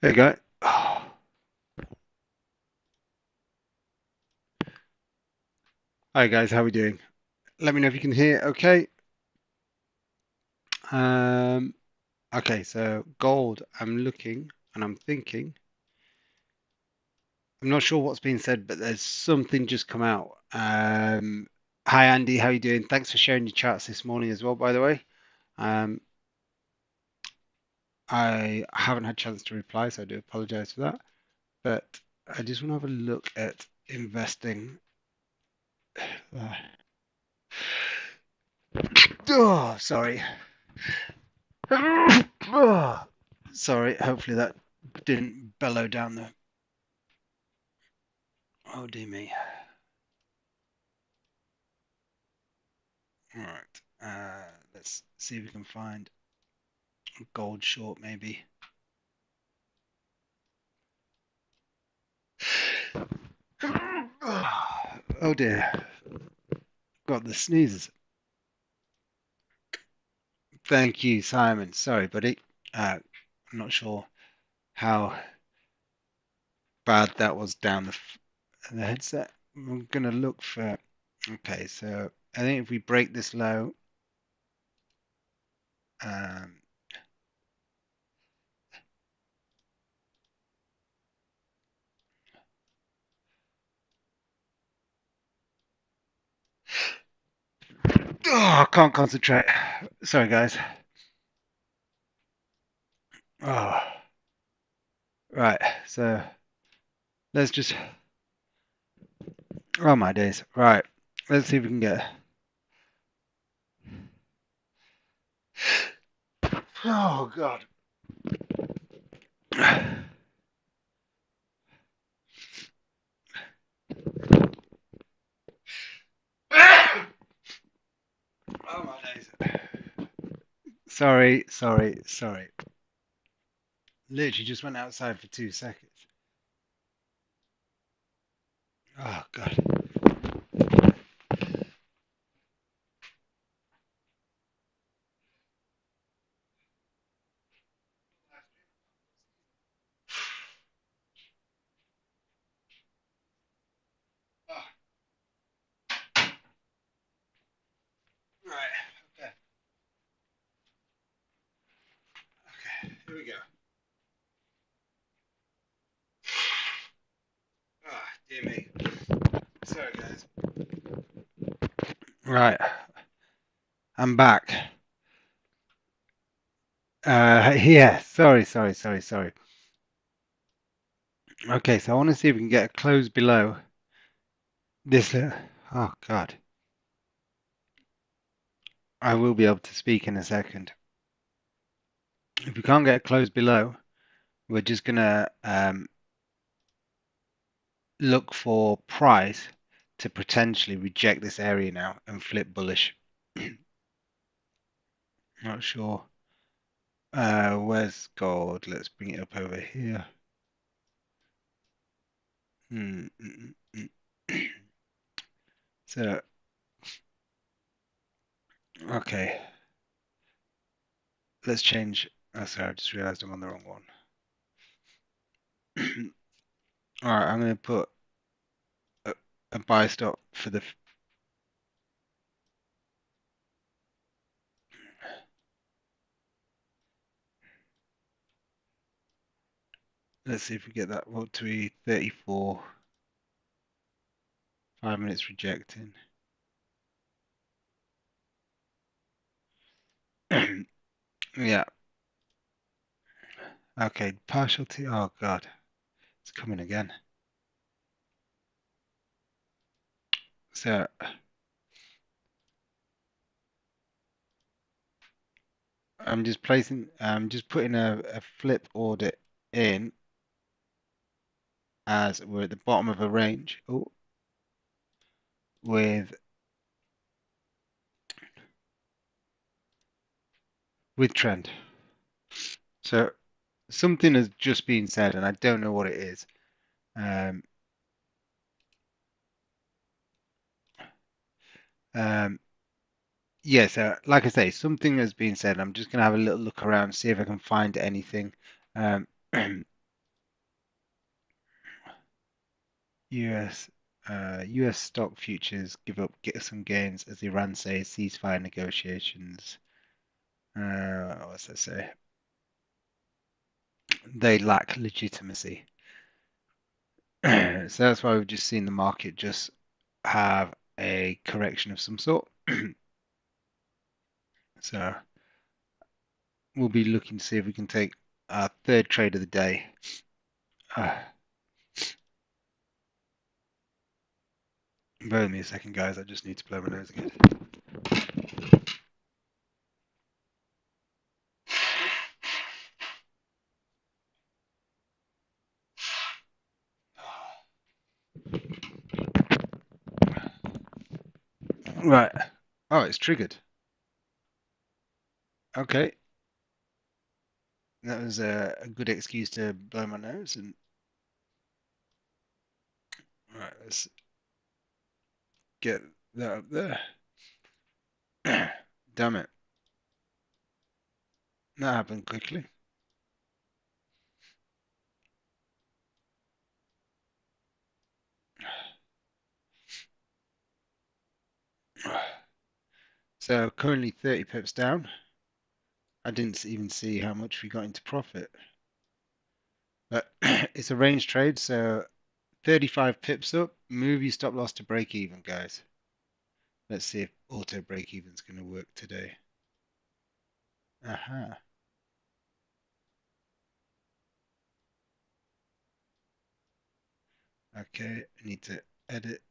There you go. Oh. Hi guys, how are we doing? Let me know if you can hear okay. Okay, so gold, I'm looking and I'm thinking. I'm not sure what's being said, but there's something just come out. Hi Andy, how you doing? Thanks for sharing your charts this morning as well, by the way. Um, I haven't had a chance to reply, so I do apologize for that. But I just want to have a look at investing. Oh, sorry. Oh, sorry, hopefully that didn't bellow down the. Oh dear me. All right. Let's see if we can find a gold short maybe. Oh dear. Got the sneezes. Thank you, Simon. Sorry, buddy. I'm not sure how bad that was down the headset. I'm gonna look for. Okay, so I think if we break this low, um, oh, I can't concentrate. Sorry, guys. Oh, right. So let's just. Oh my days. Right. Let's see if we can get. Oh God. Oh my days. Sorry, sorry, sorry. Literally just went outside for 2 seconds. Oh God. Oh, right. Okay. Okay. Here we go. Ah, dear me. Sorry, guys. Right. I'm back. Yeah. Sorry, sorry, sorry, sorry. Okay, so I want to see if we can get a close below this. Oh God. I will be able to speak in a second. If we can't get a close below, we're just gonna look for price to potentially reject this area now and flip bullish. Not sure. Where's gold? Let's bring it up over here. So, okay, let's change. Oh, sorry, I just realized I'm on the wrong one. All right, I'm going to put a buy stop for the. Let's see if we get that what to be 34. 5 minutes rejecting. Yeah. Okay, partial T. Oh God, it's coming again. So I'm just placing. I'm just putting a flip order in as we're at the bottom of a range. Oh, with trend. So something has just been said, and I don't know what it is. Um, um, yeah, so like I say, something has been said. I'm just gonna have a little look around, see if I can find anything. Um, US US stock futures get some gains as Iran says ceasefire negotiations. What's that say? They lack legitimacy. So that's why we've just seen the market just have a correction of some sort. So we'll be looking to see if we can take our third trade of the day. Uh, Bear with me a second, guys. I just need to blow my nose again. Right. Oh, it's triggered. Okay. That was a good excuse to blow my nose. And right, let's get that up there. Damn it. That happened quickly. So currently 30 pips down. I didn't even see how much we got into profit. But it's a range trade, so 35 pips up. Move your stop loss to break even, guys. Let's see if auto break even is going to work today. Aha. Okay, I need to edit.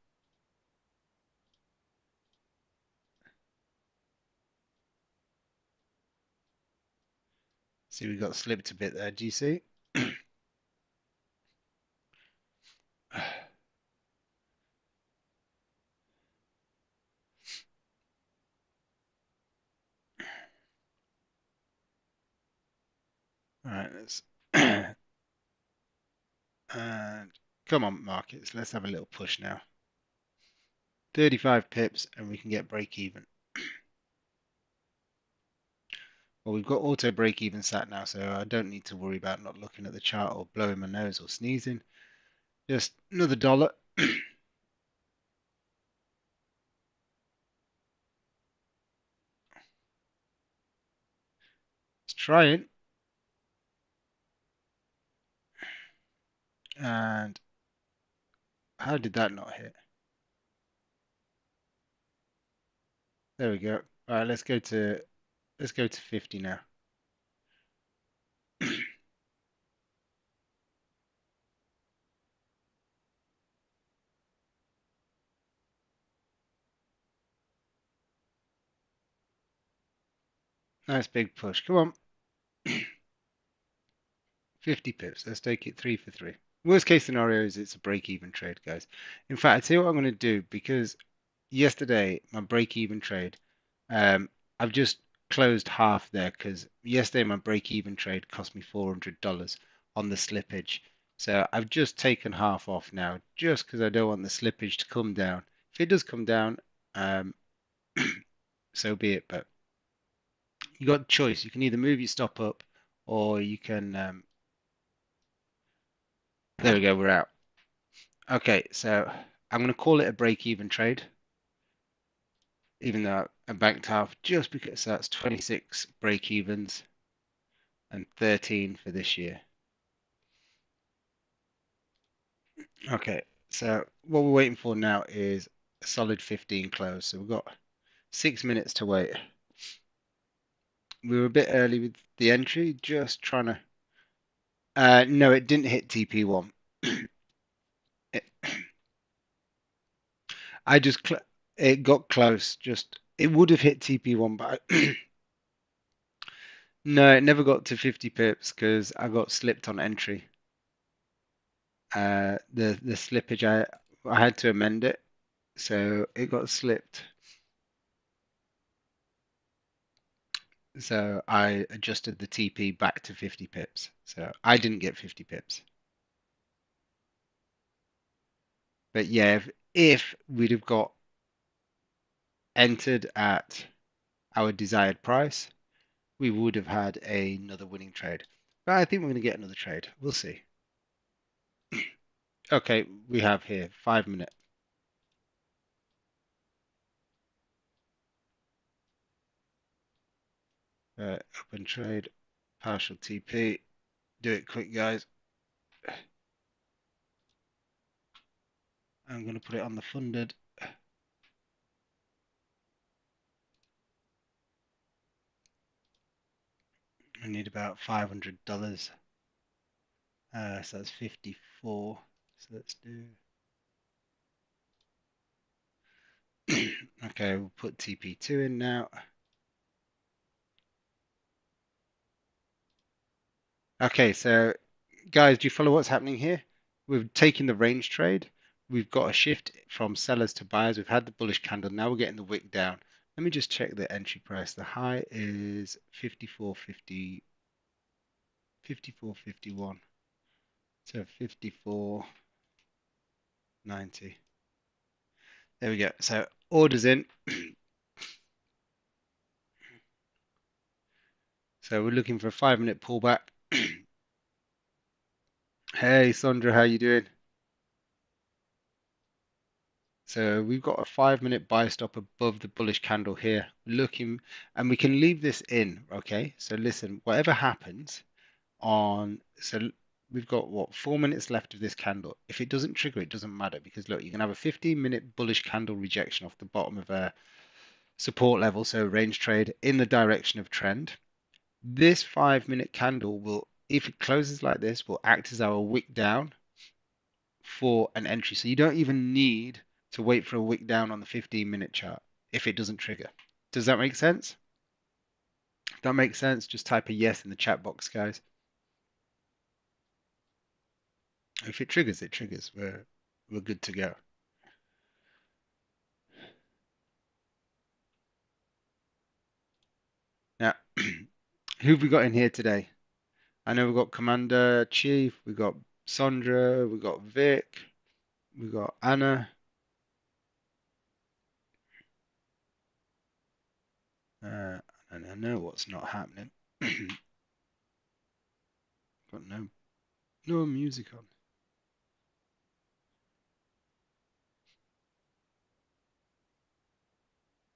See, we got slipped a bit there. Do you see? All right, let's and come on, markets. Let's have a little push now. 35 pips, and we can get break even. Well, we've got auto break even sat now, so I don't need to worry about not looking at the chart or blowing my nose or sneezing. Just another dollar. Let's try it. And how did that not hit? There we go. All right, let's go to 50 now. Nice big push. Come on. 50 pips. Let's take it three for three. Worst case scenario is it's a break-even trade, guys. In fact, I tell you what I'm going to do because yesterday my break-even trade, I've just closed half there because yesterday my break-even trade cost me $400 on the slippage. So I've just taken half off now just because I don't want the slippage to come down. If it does come down, um, so be it. But you got a choice. You can either move your stop up or you can. There we go. We're out. Okay, so I'm going to call it a break-even trade, even though I banked half, just because that's 26 break-evens and 13 for this year. Okay, so what we're waiting for now is a solid 15 close. So we've got 6 minutes to wait. We were a bit early with the entry, just trying to. No, it didn't hit TP1. It, I just it got close. Just it would have hit TP1, but no, it never got to 50 pips because I got slipped on entry. The slippage I had to amend it, so it got slipped. So I adjusted the TP back to 50 pips. So I didn't get 50 pips. But yeah, if we'd have got entered at our desired price, we would have had another winning trade. But I think we're going to get another trade. We'll see. Okay, we have here 5 minute. Open trade, partial TP. Do it quick, guys. I'm going to put it on the funded. I need about $500. So that's 54. So let's do. Okay, we'll put TP2 in now. Okay, so guys, do you follow what's happening here? We've taken the range trade. We've got a shift from sellers to buyers. We've had the bullish candle. Now we're getting the wick down. Let me just check the entry price. The high is 54.50, 54.51. So 54.90. There we go. So orders in. So we're looking for a 5 minute pullback. Hey Sandra, how you doing? So we've got a 5 minute buy stop above the bullish candle here. Looking, and we can leave this in, okay? So listen, whatever happens so we've got what, 4 minutes left of this candle. If it doesn't trigger, it doesn't matter because look, you can have a 15 minute bullish candle rejection off the bottom of a support level, so range trade in the direction of trend. This 5 minute candle will, if it closes like this, will act as our wick down for an entry. So you don't even need to wait for a wick down on the 15 minute chart if it doesn't trigger. Does that make sense? If that makes sense, just type a yes in the chat box, guys. If it triggers, it triggers. We're good to go. Now, who have we got in here today? I know we've got Commander Chief, we've got Sandra, we've got Vic, we've got Anna. And I know what's not happening. Got no music on.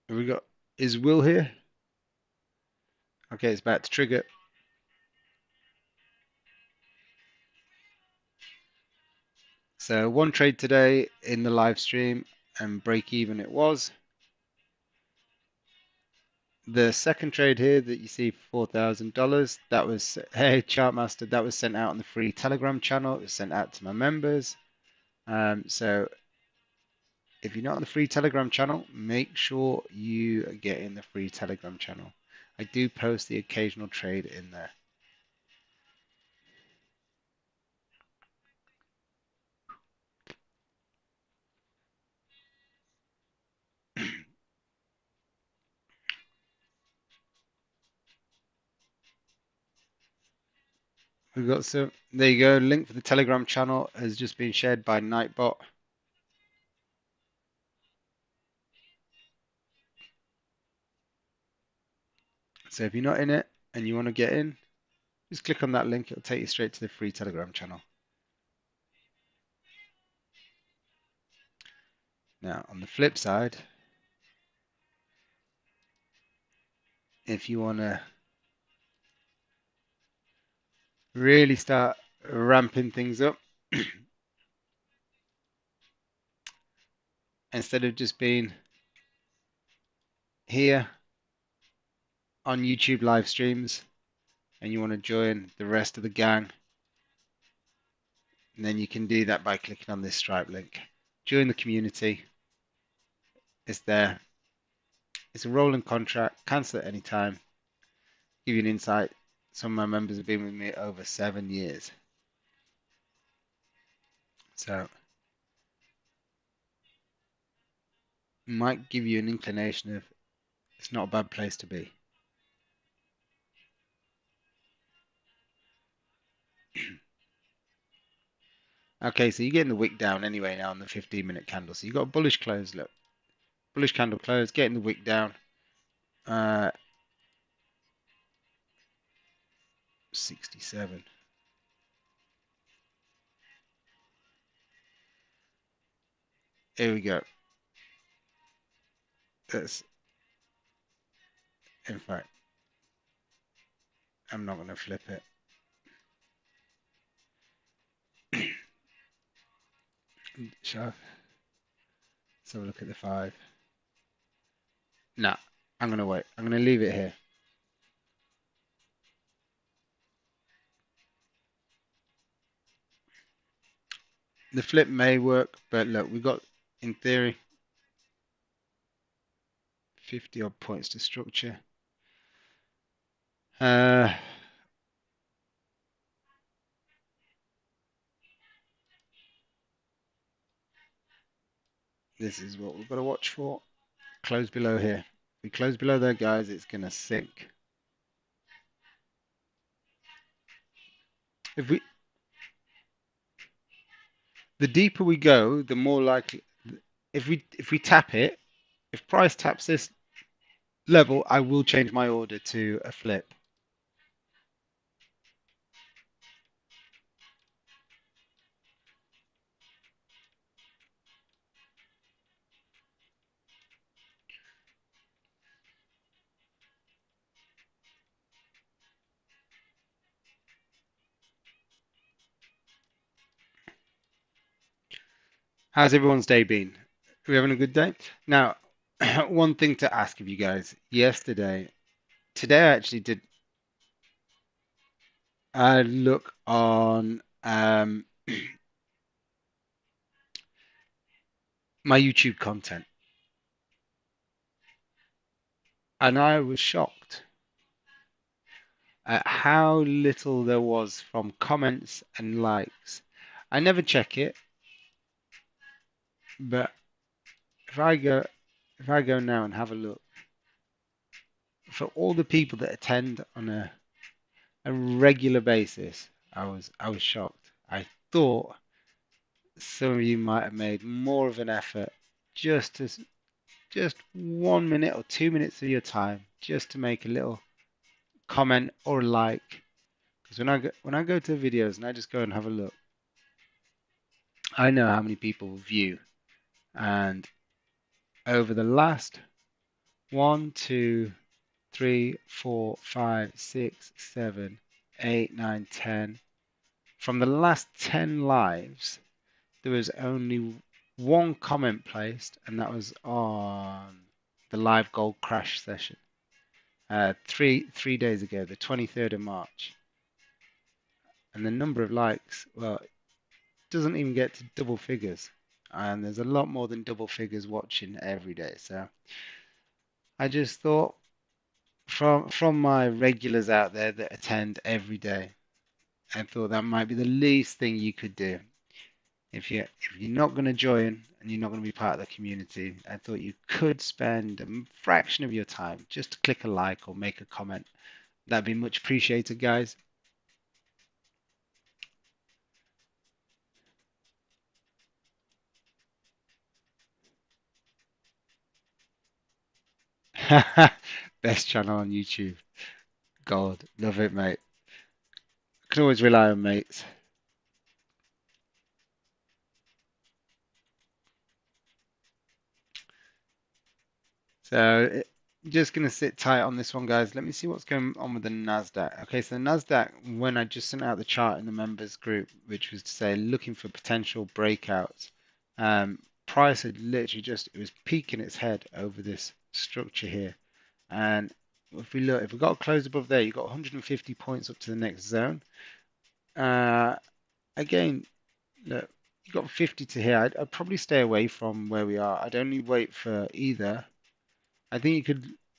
Have we got, is Will here? Okay, it's about to trigger. So one trade today in the live stream and break even it was. The second trade here that you see for $4,000, that was, hey, Chartmaster, that was sent out on the free Telegram channel. It was sent out to my members. So if you're not on the free Telegram channel, make sure you get in the free Telegram channel. I do post the occasional trade in there. We've got some, there you go, link for the Telegram channel has just been shared by Nightbot. So if you're not in it and you want to get in, just click on that link. It'll take you straight to the free Telegram channel. Now, on the flip side, if you want to really start ramping things up, instead of just being here on YouTube live streams and you want to join the rest of the gang, and then you can do that by clicking on this Stripe link. Join the community. It's there. It's a rolling contract. Cancel at any time. Give you an insight. Some of my members have been with me over 7 years. So might give you an inclination of it's not a bad place to be. Okay, so you're getting the wick down anyway now on the 15-minute candle. So you've got a bullish close, look. Bullish candle close, getting the wick down. Uh, 67. Here we go. That's, in fact, I'm not going to flip it. Shall I? Let's have a look at the 5. No, I'm going to wait. I'm going to leave it here. The flip may work, but look, we've got, in theory, 50 odd points to structure. This is what we've got to watch for. Close below here. If we close below there, guys, it's going to sink. If we, the deeper we go, the more likely. If we tap it, if price taps this level, I will change my order to a flip. How's everyone's day been? Are we having a good day? Now, one thing to ask of you guys. Today I actually did look on my YouTube content, and I was shocked at how little there was from comments and likes. I never check it, but if I go if I go now and have a look, for all the people that attend on a regular basis, I was shocked. I thought some of you might have made more of an effort just to just 1 minute or 2 minutes of your time just to make a little comment or like. Because when I go to videos and I just go and have a look, I know how many people view. And over the last 1, 2, 3, 4, 5, 6, 7, 8, 9, 10. From the last 10 lives, there was only one comment placed, and that was on the live gold crash session. Three days ago, the 23rd of March. And the number of likes, well, it doesn't even get to double figures. And there's a lot more than double figures watching every day. So I just thought from my regulars out there that attend every day, I thought that might be the least thing you could do. If you're not going to join and you're not going to be part of the community, I thought you could spend a fraction of your time just to click a like or make a comment. That'd be much appreciated, guys. Best channel on YouTube. God, love it, mate. Can always rely on mates. So just going to sit tight on this one, guys. Let me see what's going on with the Nasdaq. Okay, so the Nasdaq, when I just sent out the chart in the members group, which was to say looking for potential breakouts, price had literally it was peeking its head over this structure here. And if we got a close above there, you've got 150 points up to the next zone. Again, look, you got 50 to here. I'd probably stay away from where we are. I'd only wait for either. I think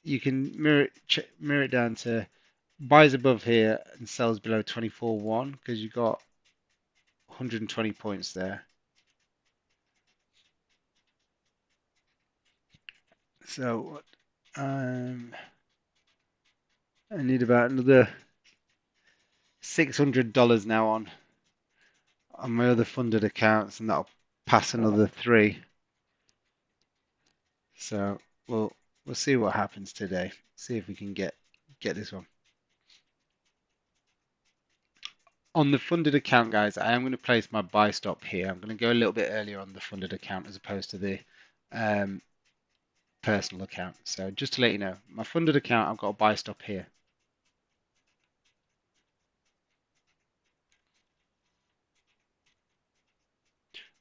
you can mirror it down to buys above here and sells below 24.1 because you got 120 points there. So I need about another $600 now on my other funded accounts, and that'll pass another 3. So we'll see what happens today. See if we can get this one. On the funded account, guys, I am going to place my buy stop here. I'm going to go a little bit earlier on the funded account as opposed to the um, personal account. So just to let you know, my funded account, I've got a buy stop here.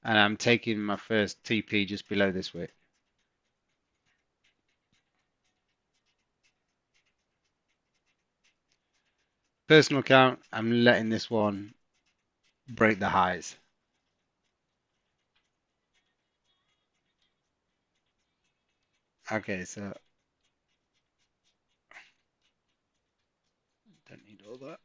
And I'm taking my first TP just below this wick. Personal account, I'm letting this one break the highs. Okay, so don't need all that.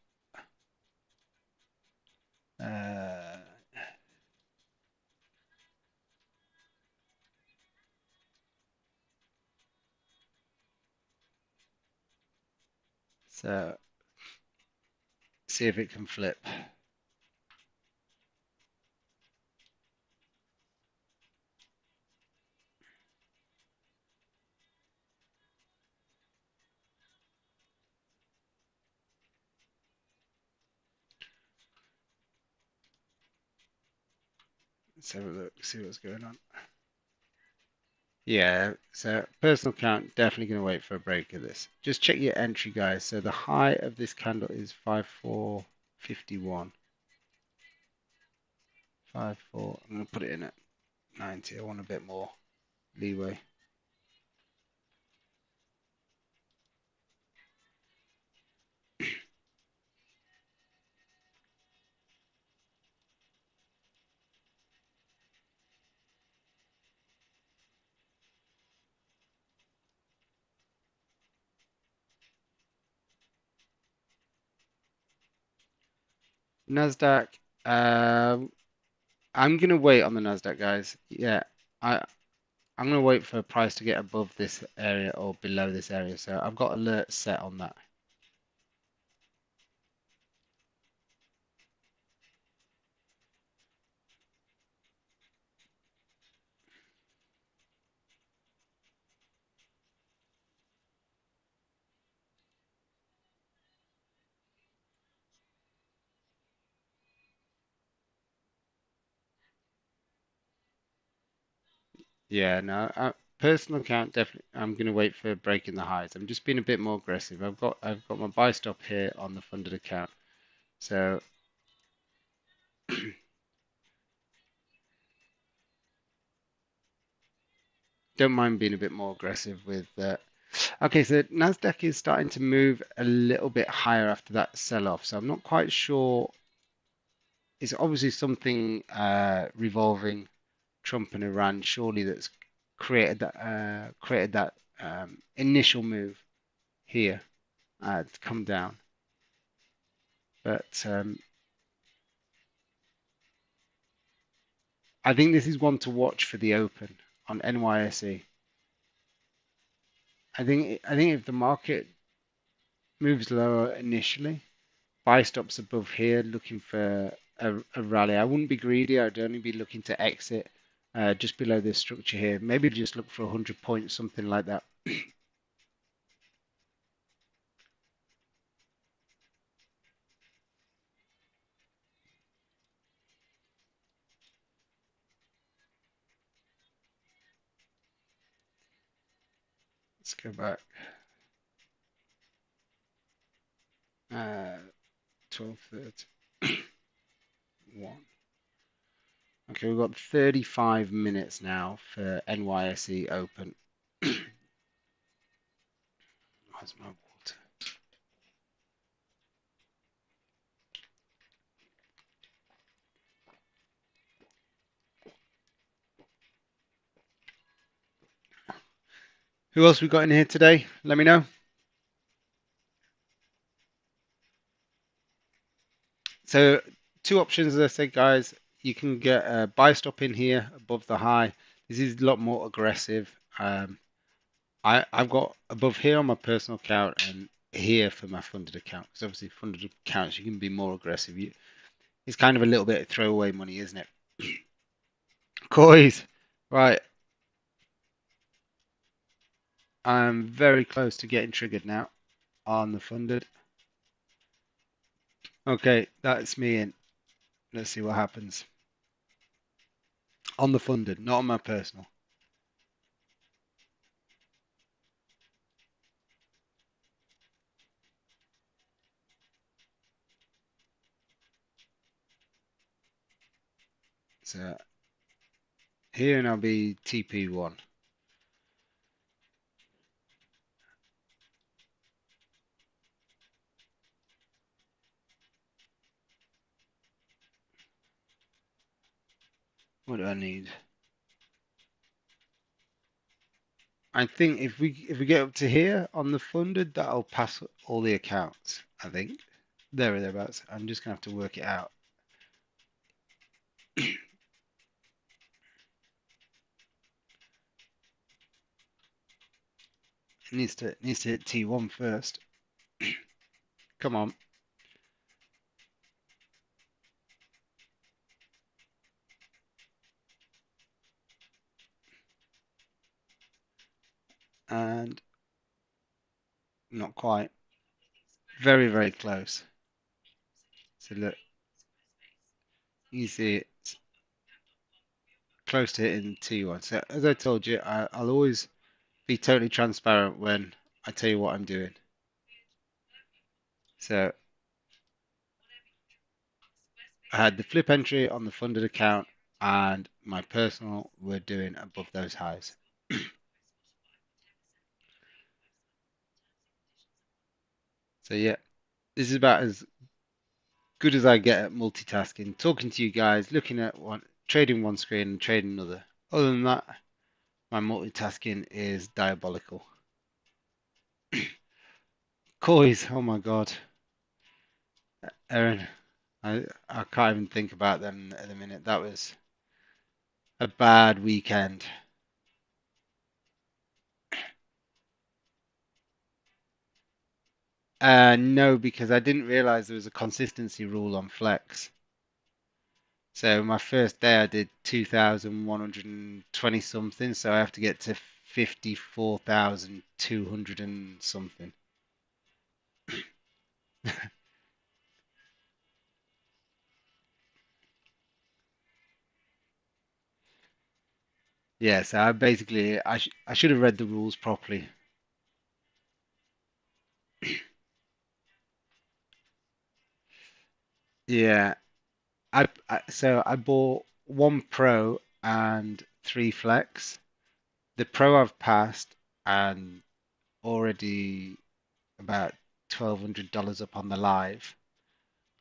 So see if it can flip. Let's have a look, see what's going on. Yeah, so personal account, definitely going to wait for a break of this. Just check your entry, guys. So the high of this candle is 5451. 54. I'm going to put it in at 90. I want a bit more leeway. Nasdaq, I'm going to wait on the Nasdaq, guys. Yeah, I'm going to wait for a price to get above this area or below this area. So I've got alerts set on that. Yeah, no, personal account definitely. I'm going to wait for breaking the highs. I'm just being a bit more aggressive. I've got my buy stop here on the funded account. So don't mind being a bit more aggressive with that. Okay, so Nasdaq is starting to move a little bit higher after that sell-off. So I'm not quite sure. It's obviously something revolving Trump and Iran, surely that's created that initial move here to come down. But I think this is one to watch for the open on NYSE. I think if the market moves lower initially, buy stops above here, looking for a rally. I wouldn't be greedy. I'd only be looking to exit just below this structure here. Maybe just look for 100 points, something like that. Let's go back. 12:31. Okay, we've got 35 minutes now for NYSE open. Where's my water? Who else we got in here today? Let me know. So two options, as I said, guys. You can get a buy stop in here above the high. This is a lot more aggressive. I've got above here on my personal account and here for my funded account. Because obviously funded accounts you can be more aggressive. It's kind of a little bit of throwaway money, isn't it? Coys, right? I'm very close to getting triggered now on the funded. Okay, that's me in. Let's see what happens. On the funded, not on my personal. So here and I'll be TP1. What do I need? I think if we get up to here on the funded, that'll pass all the accounts. I think there or thereabouts. I'm just gonna have to work it out. It needs to hit T1 first. Come on. And not quite. Very, very close. So look, you see it's close to hitting T1. So as I told you, I'll always be totally transparent when I tell you what I'm doing. So I had the flip entry on the funded account and my personal were doing above those highs. So yeah, this is about as good as I get at multitasking, talking to you guys, looking at one, trading one screen and trading another. Other than that, my multitasking is diabolical. Coys, oh my God, Erin, I can't even think about them at the minute. That was a bad weekend. No, because I didn't realize there was a consistency rule on Flex. So my first day I did 2,120 something, so I have to get to 54,200 and something. Yeah, so I should have read the rules properly. Yeah, so I bought one Pro and three Flex. The Pro I've passed and already about $1,200 up on the live,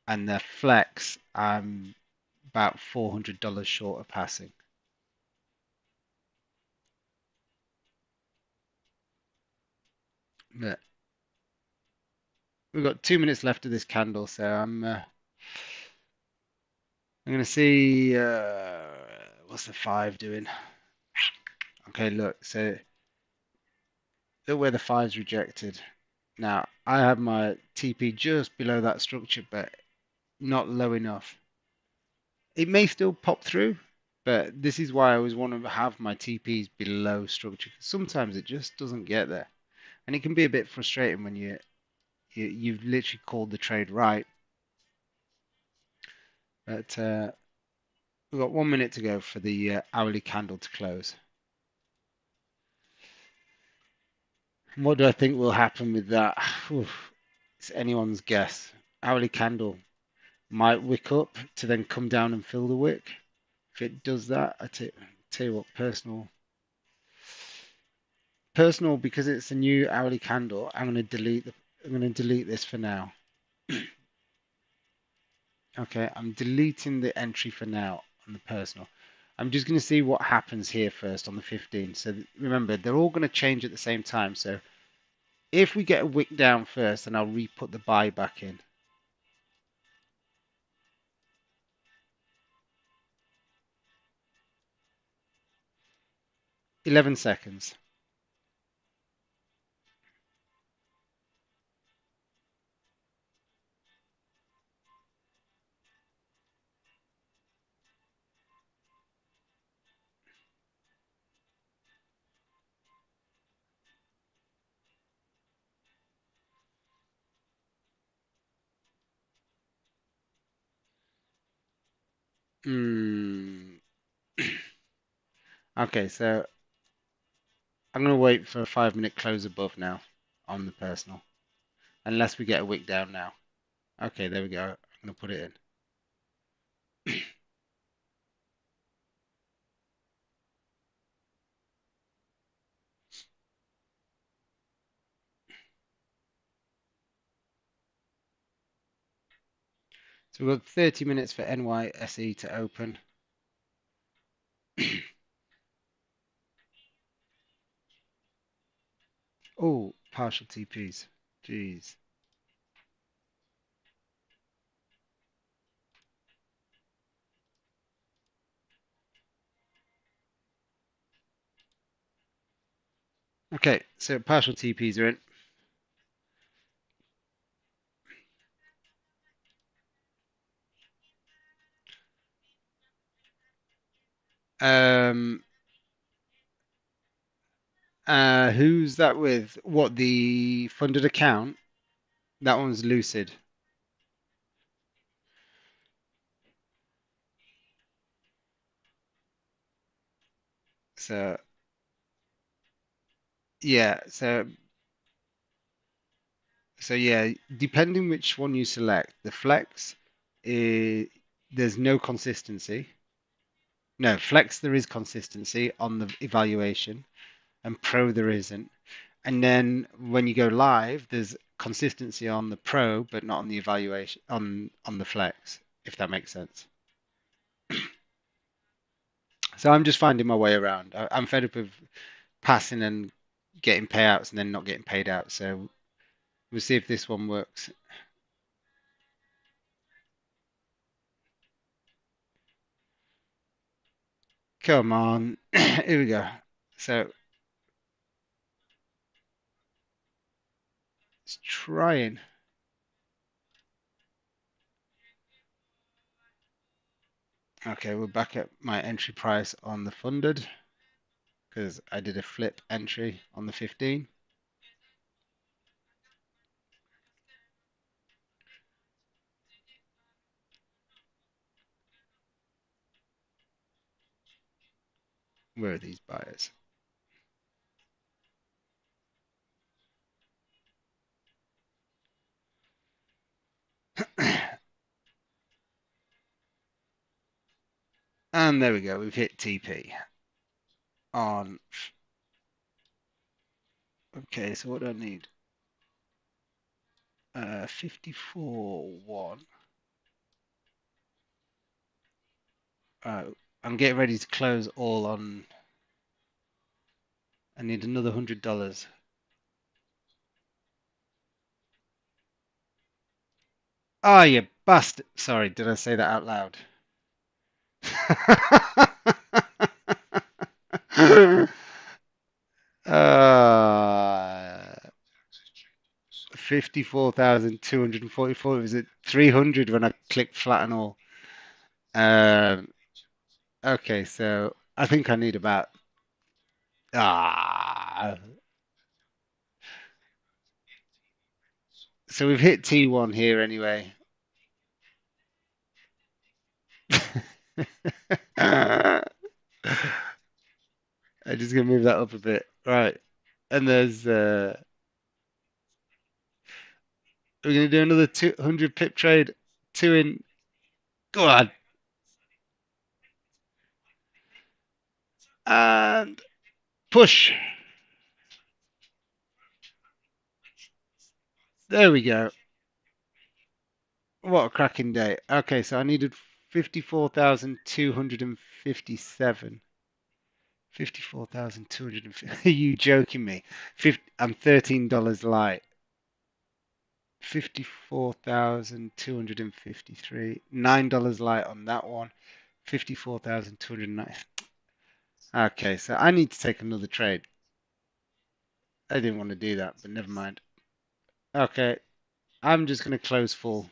and the Flex I'm about $400 short of passing. But we've got 2 minutes left of this candle, so I'm gonna see what's the five doing. Okay, look, so look where the five's rejected. Now I have my TP just below that structure, but not low enough. It may still pop through, but this is why I always want to have my TPs below structure. Sometimes it just doesn't get there, and it can be a bit frustrating when you've literally called the trade right, but we've got 1 minute to go for the hourly candle to close. And what do I think will happen with that? It's anyone's guess. Hourly candle might wick up to then come down and fill the wick. If it does that, tell you what, personal, because it's a new hourly candle. I'm going to delete this for now. Okay, I'm deleting the entry for now on the personal. I'm just going to see what happens here first on the 15. So remember, they're all going to change at the same time. So if we get a wick down first, then I'll re-put the buy back in. 11 seconds. Mm. Okay, so I'm going to wait for a 5 minute close above now on the personal, unless we get a wick down now. Okay, there we go. I'm going to put it in. So we've got 30 minutes for NYSE to open. Oh, partial TPs. Jeez. Okay, so partial TPs are in. Um, who's that with? What, the funded account? That one's Lucid. So yeah, so yeah, depending which one you select, the flex is there's no consistency. No, flex there is consistency on the evaluation, and pro there isn't. And then when you go live, there's consistency on the pro, but not on the evaluation on the flex, if that makes sense. So I'm just finding my way around. I'm fed up of passing and getting payouts and then not getting paid out. So we'll see if this one works. Come on. Here we go. So it's trying. Okay, we're back at my entry price on the funded because I did a flip entry on the 15. Where are these buyers? And there we go. We've hit TP on. Okay, so what do I need? 54.1. I'm getting ready to close all on. I need another $100. Ah, you bastard. Sorry, did I say that out loud? uh, 54,244. Was it 300 when I clicked flat and all? Um, okay, so I think I need about. Ah. So we've hit T1 here anyway. I'm just gonna move that up a bit. Right. And there's we're gonna do another 200 pip trade. Two in. Go on. And push. There we go. What a cracking day. Okay, so I needed 54,257. 54,250. Are you joking me? 50, I'm $13 light. 54,253. $9 light on that one. 54,209. Okay, so I need to take another trade. I didn't want to do that, but never mind. Okay, I'm just going to close full.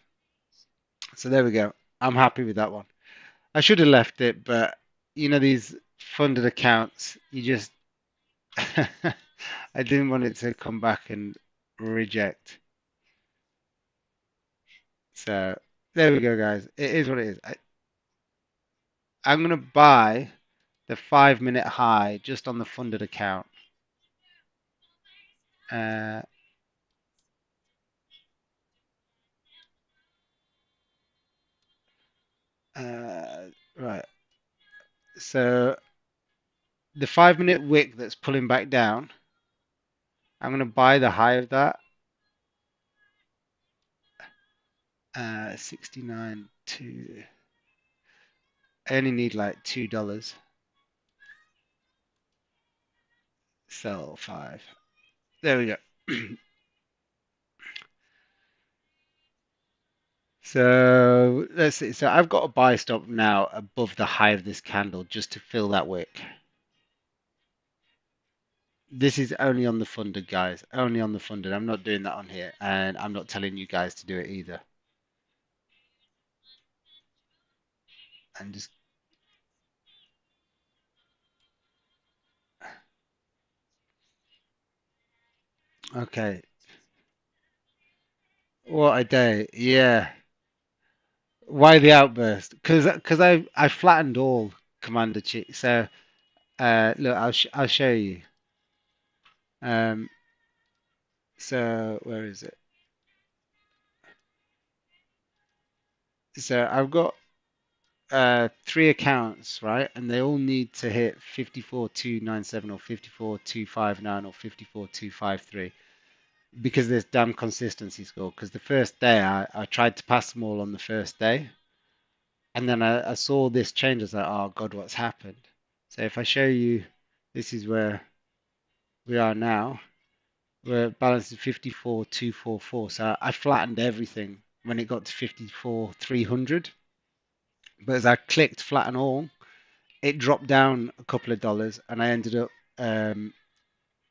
So there we go. I'm happy with that one. I should have left it, but these funded accounts, you just I didn't want it to come back and reject. So there we go, guys. It is what it is. I'm gonna buy the 5 minute high just on the funded account. Uh, right. So the 5 minute wick that's pulling back down, I'm gonna buy the high of that. 69 to. I only need like $2. Sell 5. There we go. So let's see. So I've got a buy stop now above the high of this candle just to fill that wick. This is only on the funded, guys. Only on the funded. I'm not doing that on here, and I'm not telling you guys to do it either. And just okay. What a day. Yeah. Why the outburst? Because I flattened all Commander Chief. So look, I'll show you. Um. So where is it? So I've got 3 accounts, right? And they all need to hit 54,297 or 54,259 or 54,253 because there's damn consistency score. Because the first day I tried to pass them all on the first day, and then I saw this change. I was like, oh God, what's happened? So if I show you, this is where we are now. We're balancing 54,244. So I flattened everything when it got to 54,300. But as I clicked flatten all, it dropped down a couple of dollars, and I ended up um,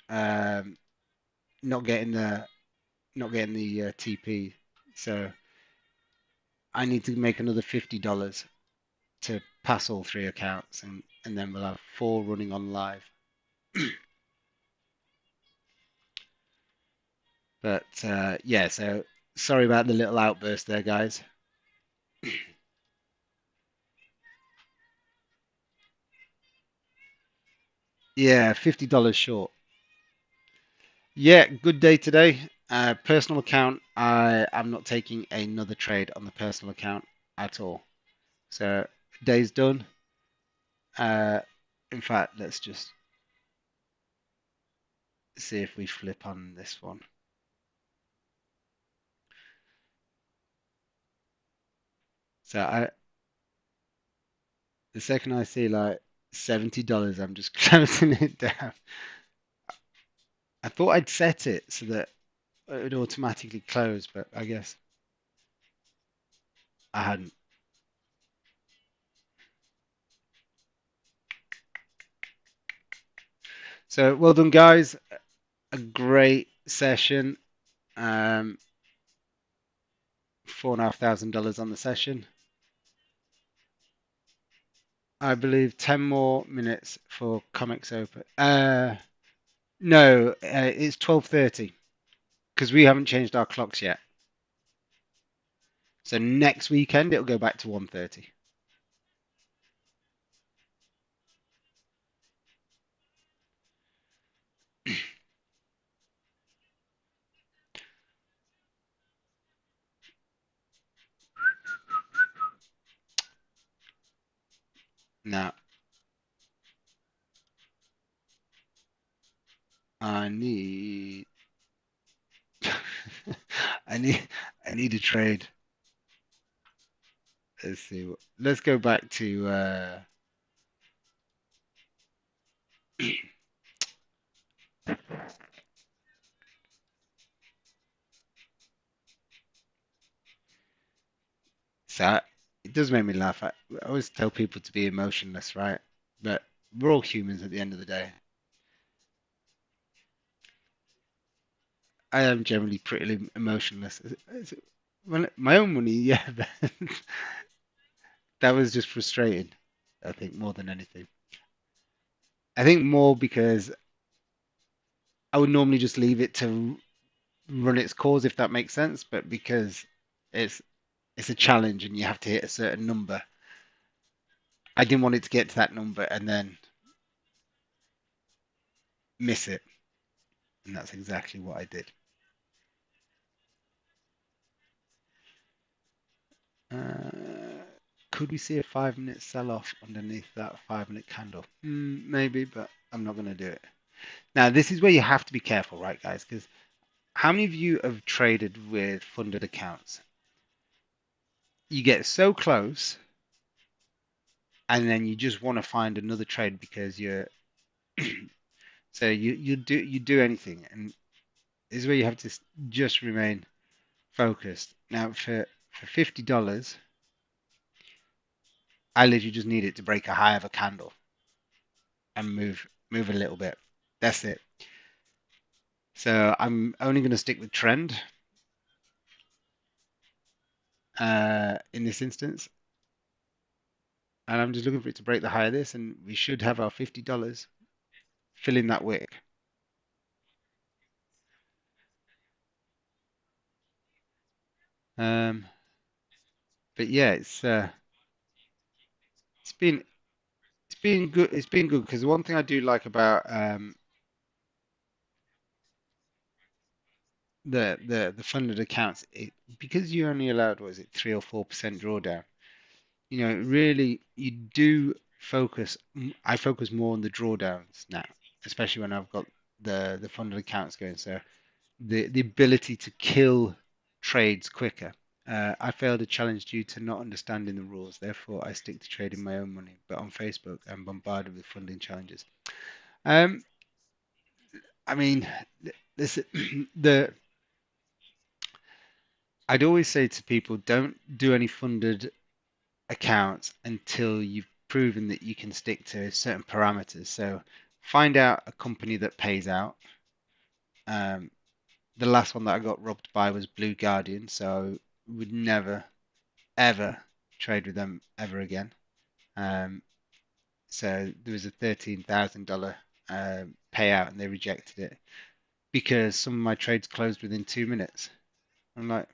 um, not getting the TP. So I need to make another $50 to pass all 3 accounts, and then we'll have 4 running on live. But yeah, so sorry about the little outburst there, guys. Yeah, $50 short. Yeah, good day today. Personal account, I'm not taking another trade on the personal account at all. So day's done. Uh, in fact, let's just see if we flip on this one. So the second I see like $70, I'm just closing it down. I thought I'd set it so that it would automatically close, but I guess I hadn't. So well done, guys. A great session. Um, $4,500 on the session. I believe 10 more minutes for Comics Open. No, it's 12:30 because we haven't changed our clocks yet. So next weekend it'll go back to 1:30. Now I need I need I need a trade. Let's see. Let's go back to so it does make me laugh. I always tell people to be emotionless, right? But we're all humans at the end of the day. I am generally pretty emotionless. When my own money, yeah, but that was just frustrating. I think more than anything. I think more because I would normally just leave it to run its course if that makes sense, but because it's it's a challenge and you have to hit a certain number, I didn't want it to get to that number and then miss it. And that's exactly what I did. Could we see a 5 minute sell off underneath that 5 minute candle? Maybe, but I'm not going to do it. Now, this is where you have to be careful, right, guys? Because how many of you have traded with funded accounts? You get so close, and then you just want to find another trade because you're so you do anything, and this is where you have to just remain focused. Now, for $50, I literally just need it to break a high of a candle and move a little bit. That's it. So I'm only going to stick with trend in this instance, and I'm just looking for it to break the high of this, and we should have our $50 filling that wick. Um, but yeah, it's been it's been good. It's been good because one thing I do like about the funded accounts, because you're only allowed, what is it, 3 or 4% drawdown. Really, you do focus. I focus more on the drawdowns now, especially when I've got the funded accounts going. So the ability to kill trades quicker. I failed a challenge due to not understanding the rules. Therefore, I stick to trading my own money. But on Facebook, I'm bombarded with funding challenges. Um, I mean, this the I'd always say to people, don't do any funded accounts until you've proven that you can stick to certain parameters. So find out a company that pays out. Um, the last one that I got robbed by was Blue Guardian, so I would never ever trade with them ever again. Um, so there was a $13,000 payout and they rejected it because some of my trades closed within 2 minutes. I'm like,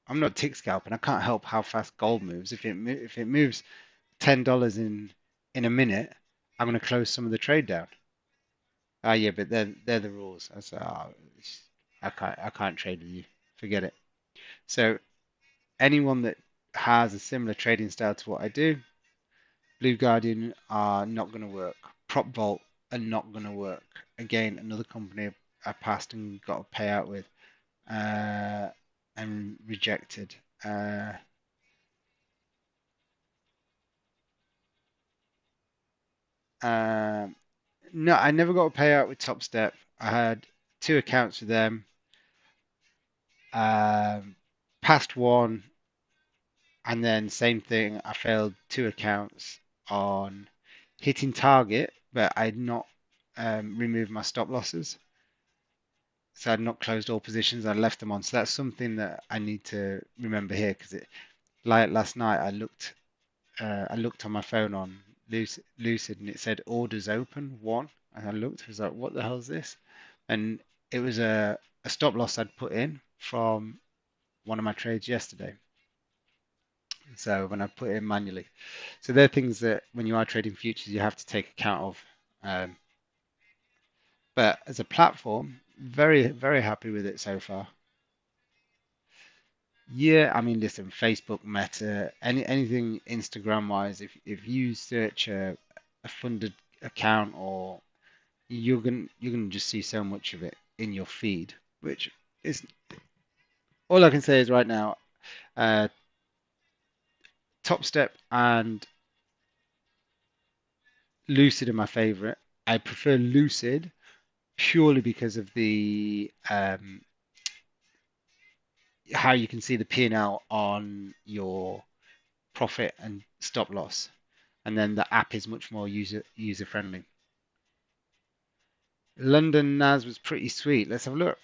I'm not tick scalping. I can't help how fast gold moves. If it moves $10 in a minute, I'm going to close some of the trade down. Ah, yeah, but they're the rules. I said, oh, I can't trade with you. Forget it. So anyone that has a similar trading style to what I do, Blue Guardian are not going to work. Prop Vault are not going to work. Again, another company I passed and got a payout with and rejected. Uh, um, no, I never got a payout with Top Step. I had two accounts with them. Passed one, and then same thing. I failed two accounts on hitting target, but I'd not removed my stop losses. So I'd not closed all positions. I left them on. So that's something that I need to remember here because like last night, I looked on my phone on Lucid and it said orders open one. And I looked, I was like, what the hell is this? And it was a stop loss I'd put in from one of my trades yesterday. So when I put it in manually. So they're things that when you are trading futures, you have to take account of. Um, but as a platform, very, very happy with it so far. Yeah, I mean, listen, Facebook, Meta, anything Instagram wise, if you search a funded account or you're gonna just see so much of it in your feed, which is all I can say is right now, uh, Top Step and Lucid are my favorite. I prefer Lucid purely because of the how you can see the P&L on your profit and stop loss, and then the app is much more user friendly. London NAS was pretty sweet. Let's have a look.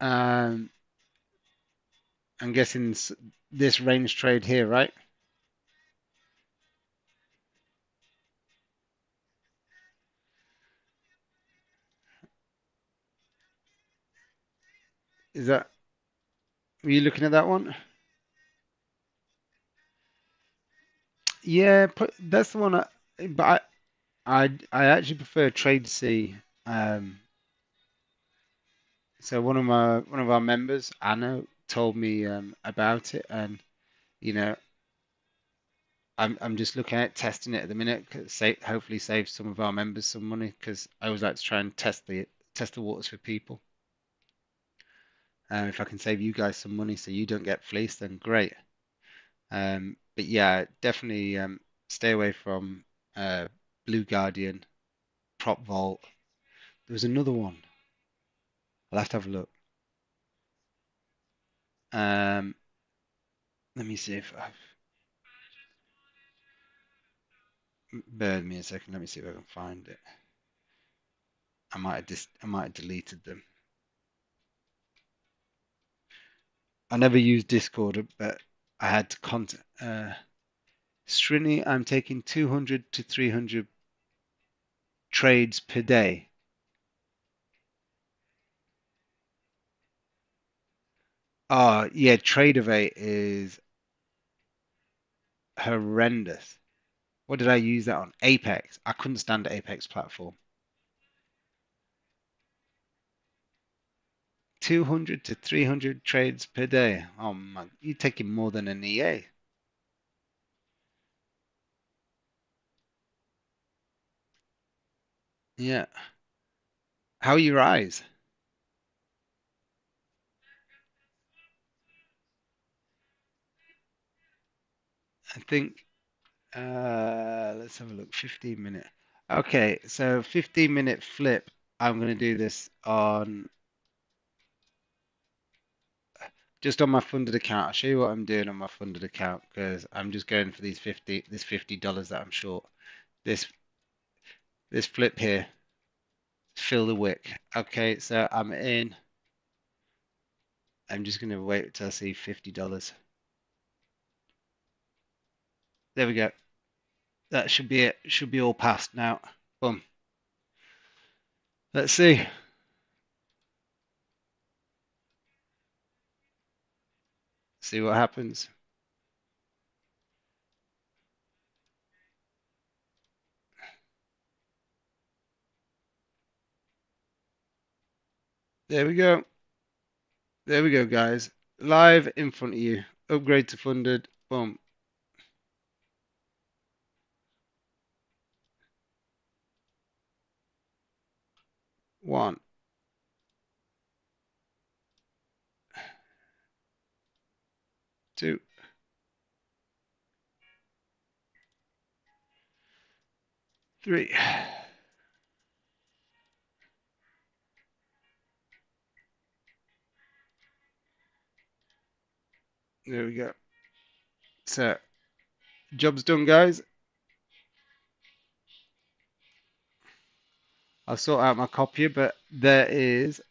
Um, I'm guessing this range trade here, right? Is that, were you looking at that one? Yeah, that's the one. But I actually prefer Trade C. Um, so one of our members, Anna, told me about it, and you know, I'm just looking at testing it at the minute. Hopefully save some of our members some money because I always like to try and test the waters for people. If I can save you guys some money so you don't get fleeced, then great. But yeah, definitely stay away from uh, Blue Guardian, Prop Vault. There was another one. I'll have to have a look. Um, let me see if I've. Bear with me a second. Let me see if I can find it. I might have deleted them. I never used Discord, but I had to contact. Srini, I'm taking 200 to 300 trades per day. Oh, yeah, Tradeovate is horrendous. What did I use that on? Apex. I couldn't stand the Apex platform. 200 to 300 trades per day. Oh my, you're taking more than an EA. Yeah. How are your eyes? I think, let's have a look. 15 minute. Okay, so 15-minute flip. I'm going to do this on just on my funded account. I'll show you what I'm doing on my funded account because I'm just going for this $50 that I'm short. This this flip here, fill the wick. Okay, so I'm in. I'm just gonna wait till I see $50. There we go. That should be it. Should be all passed now. Boom. Let's see. See what happens. There we go. There we go, guys. Live in front of you. Upgrade to funded. Boom. 1, 2, 3. There we go. So, job's done, guys. I'll sort out my copier, but there is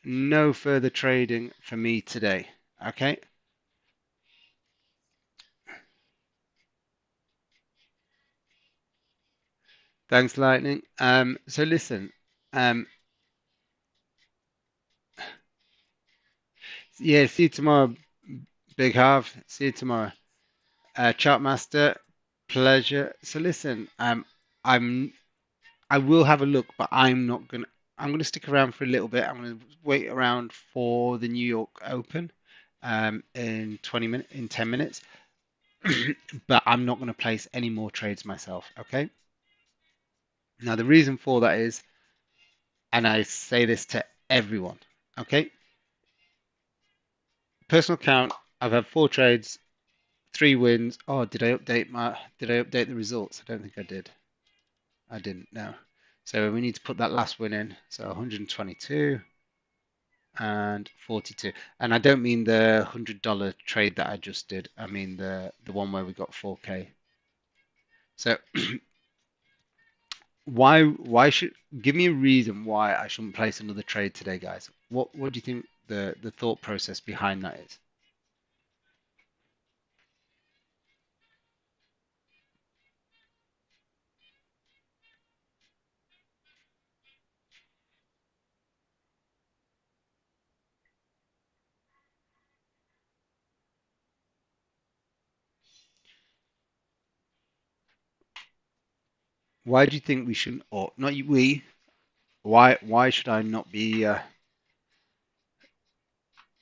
no further trading for me today. Okay? Thanks, Lightning. So listen, um, yeah, see you tomorrow, Big Half. See you tomorrow. Chartmaster, pleasure. So listen, I'm I will have a look, but I'm gonna stick around for a little bit. I'm gonna wait around for the New York Open, in 10 minutes. But I'm not gonna place any more trades myself. Okay. Now the reason for that is, and I say this to everyone. Okay. Personal account. I've had 4 trades, 3 wins. Oh, did I update the results? I don't think I did. I didn't, no. So we need to put that last win in. So 122 and 42. And I don't mean the $100 trade that I just did. I mean the one where we got 4K. So why should give me a reason why I shouldn't place another trade today, guys? What do you think the thought process behind that is? Why do you think we shouldn't, or not we? Why should I not be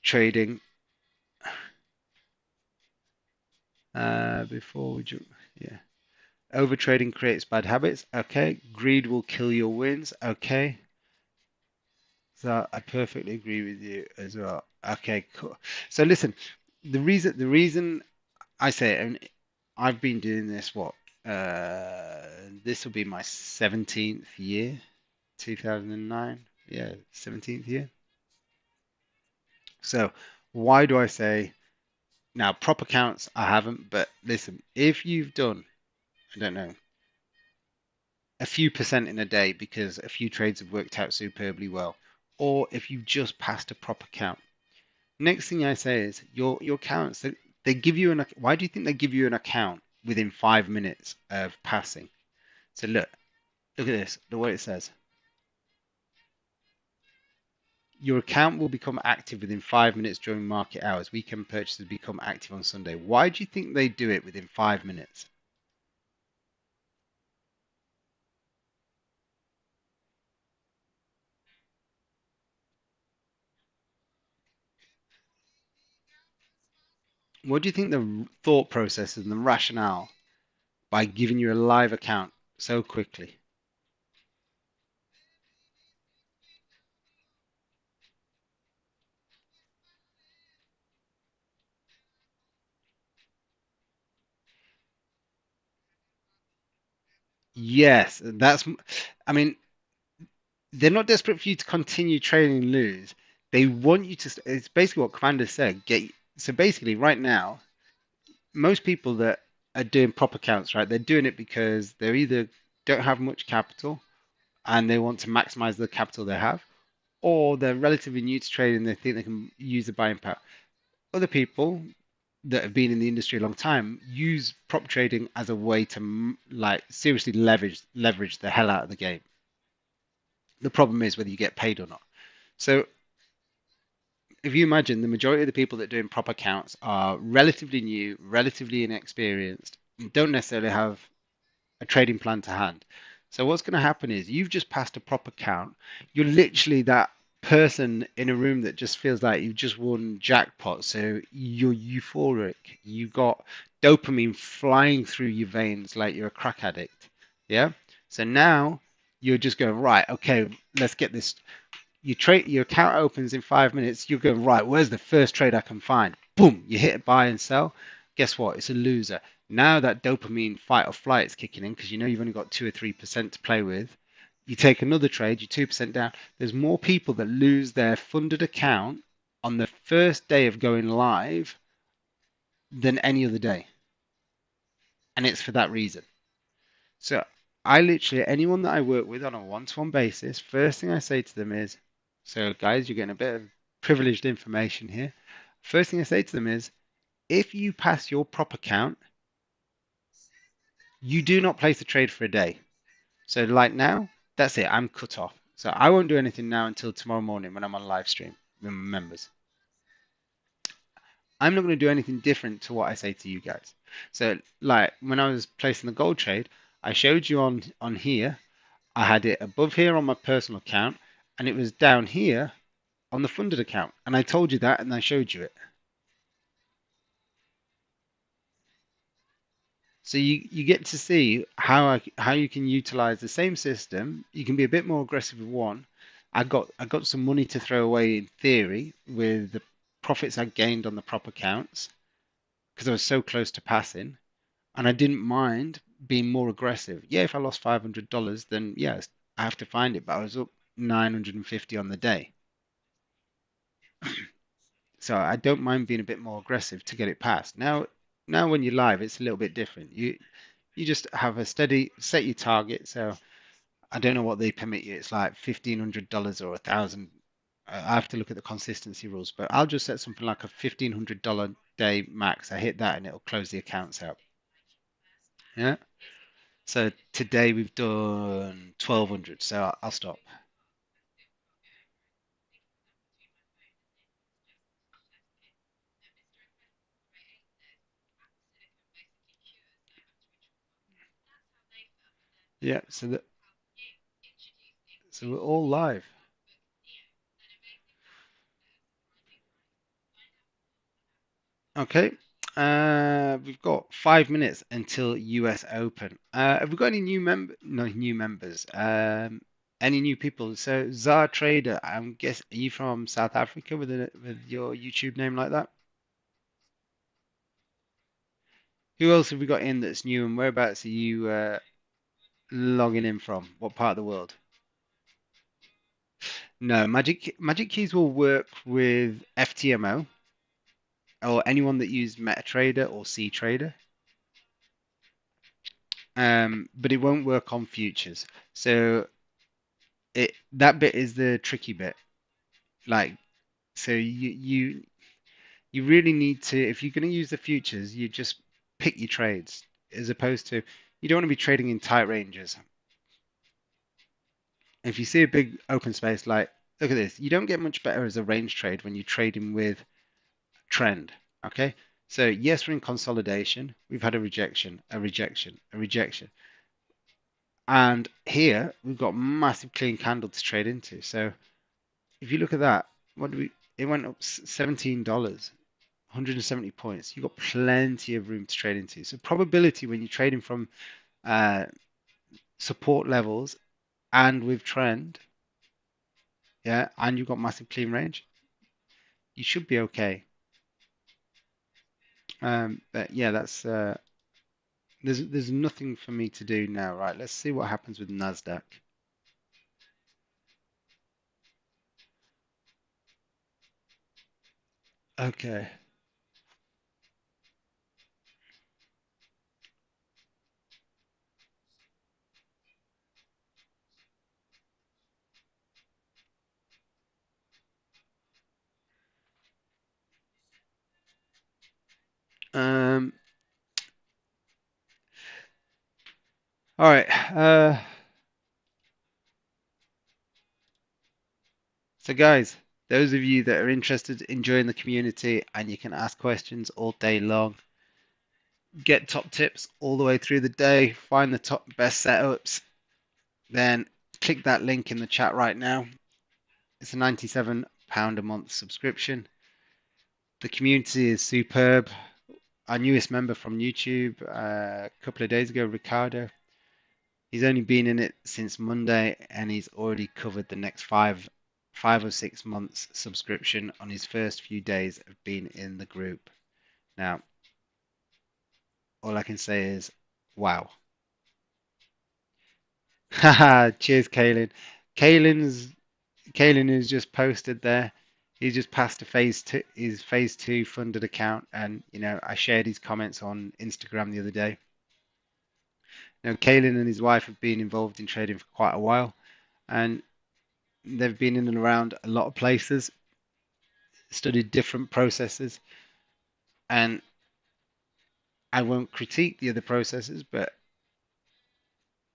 trading before we jump? Yeah. Over trading creates bad habits. Okay. Greed will kill your wins. Okay. So I perfectly agree with you as well. Okay, cool. So listen, the reason I say it, and I've been doing this what this will be my 17th year, 2009. Yeah, 17th year. So why do I say now prop accounts I haven't, but listen, if you've done, I don't know, a few percent in a day because a few trades have worked out superbly well, or if you've just passed a prop account. Next thing I say is your accounts. They give you an. Why do you think they give you an account within 5 minutes of passing? So look at this. The way it says, your account will become active within 5 minutes during market hours. Weekend purchases become active on Sunday. Why do you think they do it within 5 minutes? What do you think the thought process and the rationale by giving you a live account so quickly? Yes, I mean, they're not desperate for you to continue trading and lose. They want you to. It's basically what Commander said. So basically, right now, most people that are doing prop accounts, right, they're doing it because they're either don't have much capital and they want to maximize the capital they have, or they're relatively new to trading. They think they can use the buying power. Other people that have been in the industry a long time use prop trading as a way to like seriously leverage the hell out of the game. The problem is whether you get paid or not. So if you imagine the majority of the people that are doing proper counts are relatively new, relatively inexperienced, and don't necessarily have a trading plan to hand. So what's going to happen is you've just passed a proper count. You're literally that person in a room that just feels like you've just won jackpot. So you're euphoric. You got dopamine flying through your veins like you're a crack addict. Yeah. So now you're just going, right, okay, let's get this your account opens in 5 minutes, you're going, right, where's the first trade I can find? Boom, you hit buy and sell. Guess what? It's a loser. Now that dopamine fight or flight is kicking in because you know you've only got 2 or 3% to play with. You take another trade, you're 2% down. There's more people that lose their funded account on the first day of going live than any other day. And it's for that reason. So I literally, anyone that I work with on a one-to-one basis, first thing I say to them is, so guys, you're getting a bit of privileged information here. First thing I say to them is, if you pass your prop account, you do not place a trade for a day. So like now, that's it. I'm cut off. So I won't do anything now until tomorrow morning when I'm on live stream with my members. I'm not going to do anything different to what I say to you guys. So like when I was placing the gold trade, I showed you on here I had it above here on my personal account and it was down here on the funded account. And I told you that and I showed you it. So you get to see how you can utilize the same system. You can be a bit more aggressive with one. I got some money to throw away in theory with the profits I gained on the prop accounts because I was so close to passing and I didn't mind being more aggressive. Yeah, if I lost $500, then yes, I have to find it, but I was up 950 on the day. So I don't mind being a bit more aggressive to get it past. Now when you're live, it's a little bit different. You just have a steady set your target. So I don't know what they permit you. It's like $1,500 or 1,000. I have to look at the consistency rules, but I'll just set something like a $1,500 day max. I hit that and it'll close the accounts out. Yeah. So today we've done 1,200. So I'll stop. Yeah, so we're all live. Okay. We've got 5 minutes until US Open. Have we got any new no, new members? Any new people? So Zar Trader, I'm guess are you from South Africa with with your YouTube name like that? Who else have we got in that's new and whereabouts are you logging in from? What part of the world? No, Magic Keys will work with FTMO or anyone that used MetaTrader or CTrader. But it won't work on futures. So it that bit is the tricky bit. Like, so you really need to, if you're going to use the futures, you just pick your trades as opposed to you don't want to be trading in tight ranges. If you see a big open space, like look at this, you don't get much better as a range trade when you're trading with trend. Okay, so yes, we're in consolidation. We've had a rejection, a rejection, a rejection. And here we've got massive clean candle to trade into. So if you look at that, what do we? It went up $17, 170 points. You've got plenty of room to trade into. So probability when you're trading from uh, support levels and with trend, yeah, and you've got massive clean range, you should be okay. But yeah, that's there's nothing for me to do now. Right, let's see what happens with Nasdaq. Okay. Um. All right. So, guys, those of you that are interested in joining the community and you can ask questions all day long, get top tips all the way through the day, find the top best setups, then click that link in the chat right now. It's a £97 a month subscription. The community is superb. Our newest member from YouTube a couple of days ago, Ricardo, he's only been in it since Monday and he's already covered the next five or 6 months subscription on his first few days of being in the group. Now, all I can say is, wow. Haha, cheers, Kaylin. Kaylin's Kaylin has just posted there. He's just passed a his phase two funded account, and I shared his comments on Instagram the other day. Now, Kaylin and his wife have been involved in trading for quite a while, and they've been in and around a lot of places, studied different processes, and I won't critique the other processes, but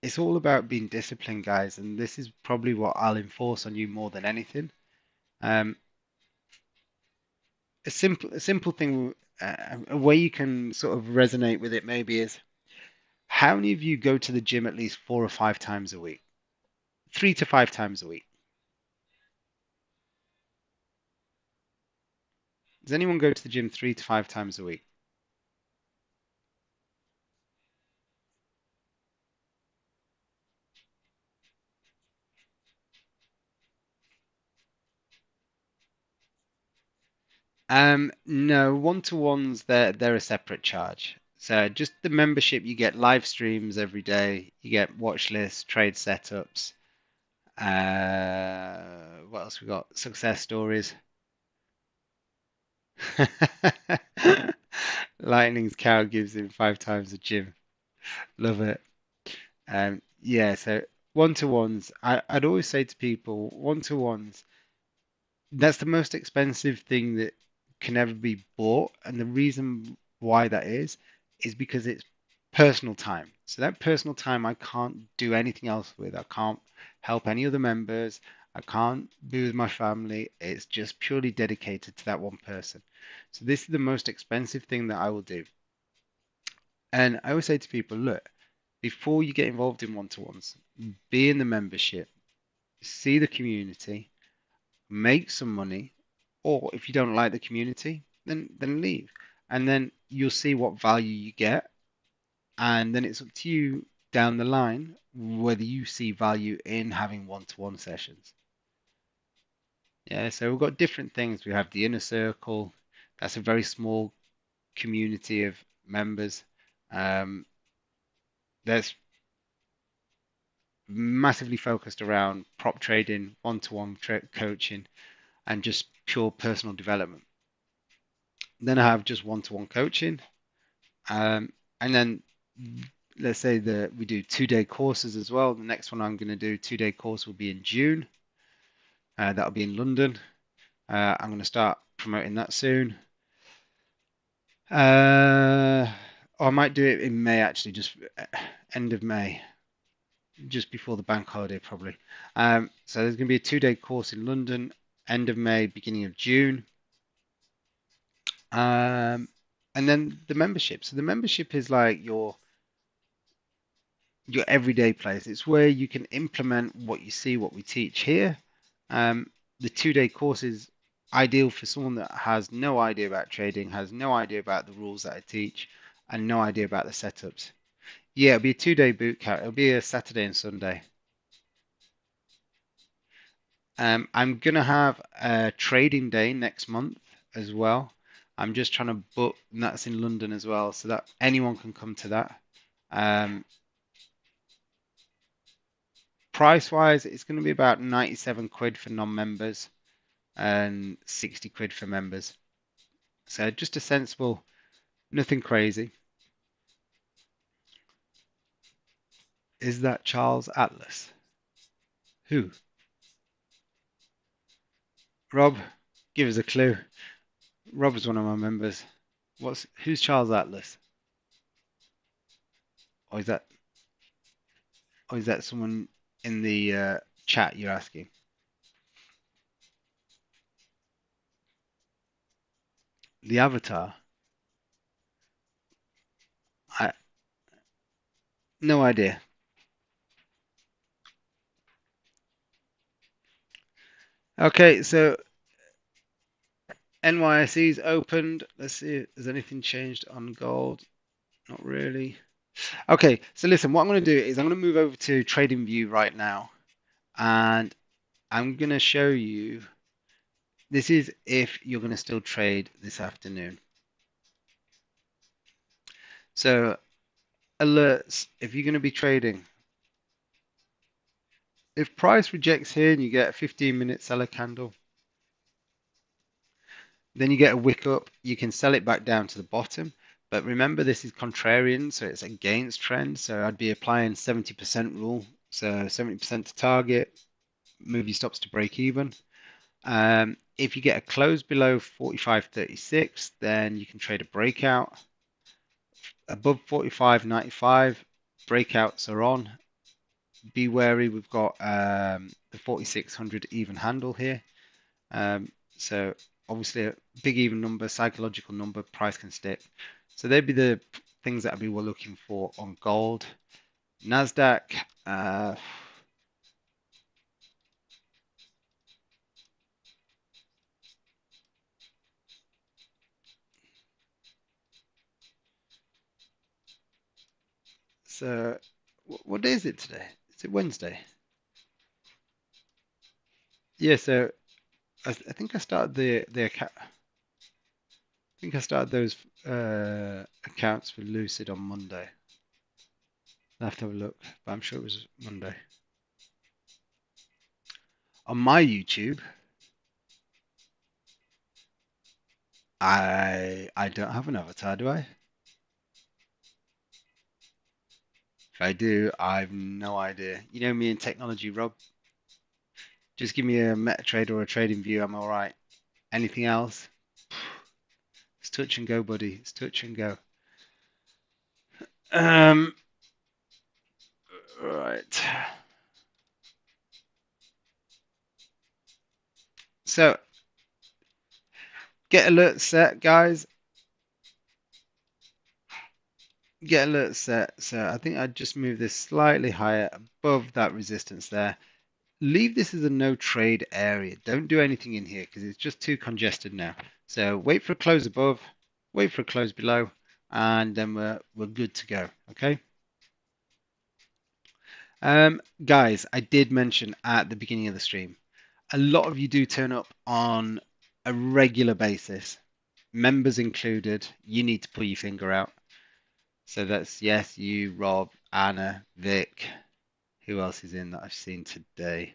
it's all about being disciplined, guys, and this is probably what I'll enforce on you more than anything. Um, a simple thing, a way you can sort of resonate with it maybe is how many of you go to the gym at least 4 or 5 times a week? 3 to 5 times a week. Does anyone go to the gym 3 to 5 times a week? No, one-to-ones they're a separate charge. So just the membership, you get live streams every day, you get watch lists, trade setups. What else we got? Success stories. Lightning's cow gives him 5 times the gym. Love it. Yeah, so one-to-ones. I'd always say to people, one-to-ones, that's the most expensive thing that can ever be bought. And the reason why that is because it's personal time. So that personal time I can't do anything else with. I can't help any other members. I can't be with my family. It's just purely dedicated to that one person. So this is the most expensive thing that I will do. And I always say to people, look, before you get involved in one-to-ones, be in the membership, see the community, make some money, or if you don't like the community, then leave. And then you'll see what value you get, and then it's up to you down the line whether you see value in having one-to-one sessions. Yeah, so we've got different things. We have the inner circle. That's a very small community of members. That's massively focused around prop trading, one-to-one coaching, and just pure personal development. Then I have just one-to-one coaching. And then let's say that we do 2-day courses as well. The next one I'm going to do 2-day course will be in June. That'll be in London. I'm going to start promoting that soon. Or I might do it in May actually, just end of May, just before the bank holiday probably. So there's going to be a 2-day course in London, end of May, beginning of June. And then the membership. So the membership is like your everyday place. It's where you can implement what you see, what we teach here. The 2-day course is ideal for someone that has no idea about trading, has no idea about the rules that I teach, and no idea about the setups. Yeah, it'll be a 2-day boot camp. It'll be a Saturday and Sunday. I'm gonna have a trading day next month as well. I'm just trying to book, and that's in London as well, so that anyone can come to that. Price wise, it's going to be about 97 quid for non-members and 60 quid for members. So just a sensible, nothing crazy. Is that Charles Atlas? Who? Rob, give us a clue. Rob is one of my members. Who's Charles Atlas? Or is that someone in the chat you're asking? The avatar? I no idea. Okay, so NYSE's opened. Let's see, has anything changed on gold? Not really. Okay, so listen, what I'm going to do is I'm going to move over to TradingView right now, and I'm going to show you, this is if you're going to still trade this afternoon. So alerts, if you're going to be trading, if price rejects here and you get a 15-minute seller candle, then you get a wick up, you can sell it back down to the bottom. But remember, this is contrarian, so it's against trend. So I'd be applying 70% rule. So 70% to target, move your stops to break even. If you get a close below 45.36, then you can trade a breakout. Above 45.95, breakouts are on. Be wary, we've got the 4600 even handle here. So obviously a big even number, psychological number, price can stick. So they'd be the things that we're looking for on gold. Nasdaq, so what day is it today? Is it Wednesday? Yeah, so I think I started the account. I think I started those accounts for Lucid on Monday. I'll have to have a look, but I'm sure it was Monday. On my YouTube, I don't have an avatar, do I? If I do, I've no idea. You know me in technology, Rob. Just give me a MetaTrader or a trading view, I'm all right. Anything else? It's touch and go, buddy. It's touch and go. Um, right. So get alerts set, guys. get alert set. So I think I'd just move this slightly higher above that resistance there. Leave this as a no trade area. Don't do anything in here because it's just too congested now. So wait for a close above, wait for a close below, and then we're good to go. Okay. Guys, I did mention at the beginning of the stream, a lot of you do turn up on a regular basis, members included. You need to pull your finger out. So that's yes, you, Rob, Anna, Vic. Who else is in that I've seen today?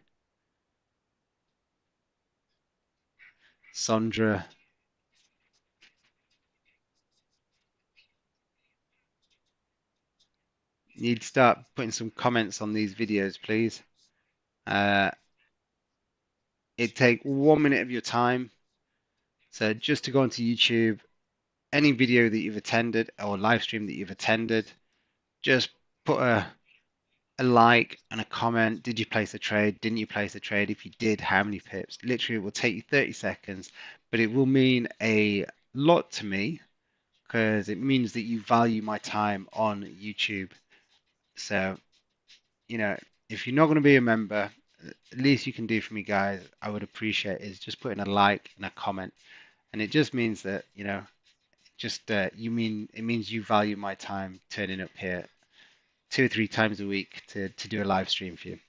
Sandra. You need to start putting some comments on these videos, please. Uh, it take 1 minute of your time. So just to go onto YouTube, any video that you've attended or live stream that you've attended, just put a like and a comment. Did you place a trade? Didn't you place a trade? If you did, how many pips? Literally, it will take you 30 seconds, but it will mean a lot to me because it means that you value my time on YouTube. So, you know, if you're not going to be a member, at least you can do for me, guys, I would appreciate is just putting a like and a comment. And it just means that, just it means you value my time turning up here 2 or 3 times a week to do a live stream for you.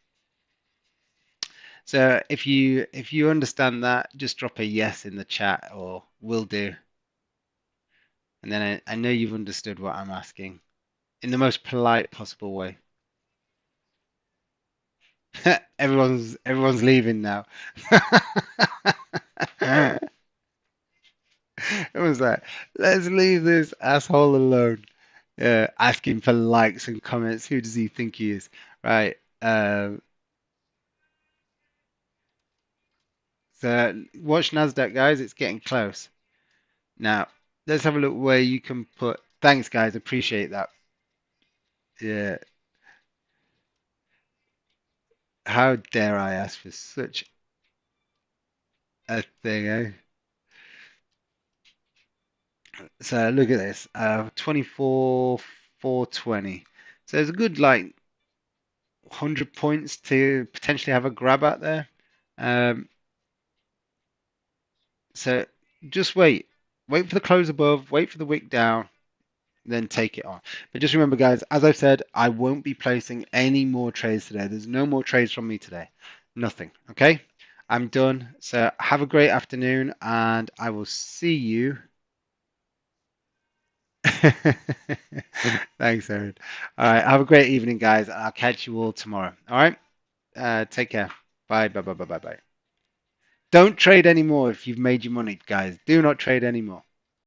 So if you understand that, just drop a yes in the chat or will do. And then I know you've understood what I'm asking in the most polite possible way. Everyone's leaving now. It was like, let's leave this asshole alone. Asking for likes and comments. Who does he think he is? Right. So watch Nasdaq, guys. It's getting close. Now, let's have a look where you can put. Thanks, guys. Appreciate that. Yeah. How dare I ask for such a thing, eh? So look at this. 24, 420. So there's a good like 100 points to potentially have a grab at there. Um, so just wait. Wait for the close above, wait for the wick down, then take it on. But just remember, guys, as I've said, I won't be placing any more trades today. There's no more trades from me today. Nothing. Okay? I'm done. So have a great afternoon, and I will see you. Thanks, Aaron. All right. Have a great evening, guys. I'll catch you all tomorrow. All right. Take care. Bye. Bye. Bye. Bye. Bye. Bye. Don't trade anymore if you've made your money, guys. Do not trade anymore.